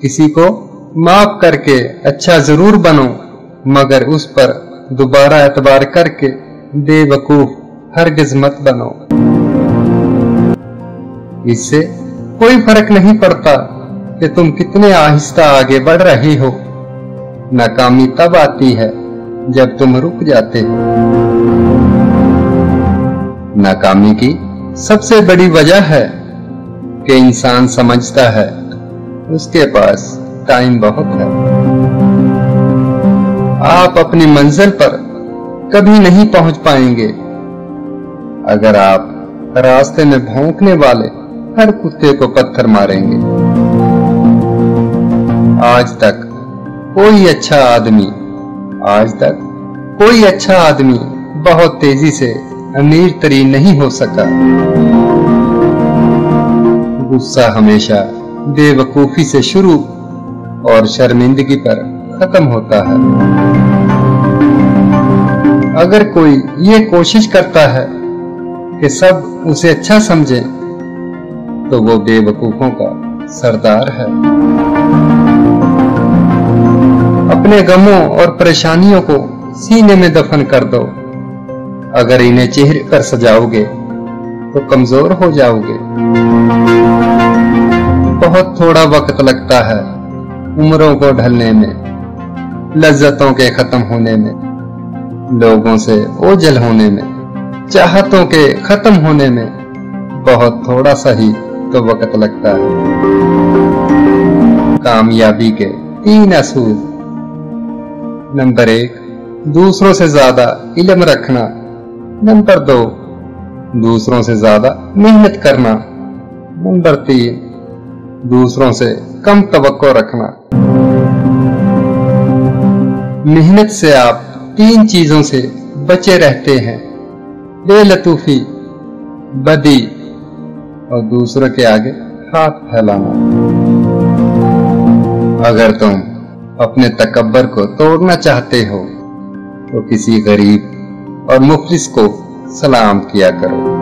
किसी को माफ करके अच्छा जरूर बनो, मगर उस पर दोबारा एतबार करके बेवकूफ हरगिज मत बनो। इससे कोई फर्क नहीं पड़ता कि तुम कितने आहिस्ता आगे बढ़ रहे हो। नाकामी तब आती है जब तुम रुक जाते हो। नाकामी की सबसे बड़ी वजह है कि इंसान समझता है उसके पास टाइम बहुत है। आप अपनी मंजिल पर कभी नहीं पहुंच पाएंगे अगर आप रास्ते में भौंकने वाले हर कुत्ते को पत्थर मारेंगे। आज तक कोई अच्छा आदमी बहुत तेजी से अमीर तरीन नहीं हो सका। गुस्सा हमेशा बेवकूफी से शुरू और शर्मिंदगी पर खत्म होता है। अगर कोई ये कोशिश करता है कि सब उसे अच्छा समझे तो वो बेवकूफों का सरदार है। अपने गमों और परेशानियों को सीने में दफन कर दो। अगर इन्हें चेहरे पर सजाओगे तो कमजोर हो जाओगे। बहुत थोड़ा वक्त लगता है उम्रों को ढलने में, लज्जतों के खत्म होने में, लोगों से ओझल होने में, चाहतों के खत्म होने में बहुत थोड़ा सा ही तो वक्त लगता है। कामयाबी के 3 असूल। नंबर 1, दूसरों से ज्यादा इल्म रखना। नंबर 2, दूसरों से ज्यादा मेहनत करना। नंबर 3, दूसरों से कम तवक्को रखना। मेहनत से आप 3 चीजों से बचे रहते हैं: बेलतूफी, बदी और दूसरों के आगे हाथ फैलाना। अगर तुम अपने तकब्बर को तोड़ना चाहते हो तो किसी गरीब और मुफलिस को सलाम किया करो।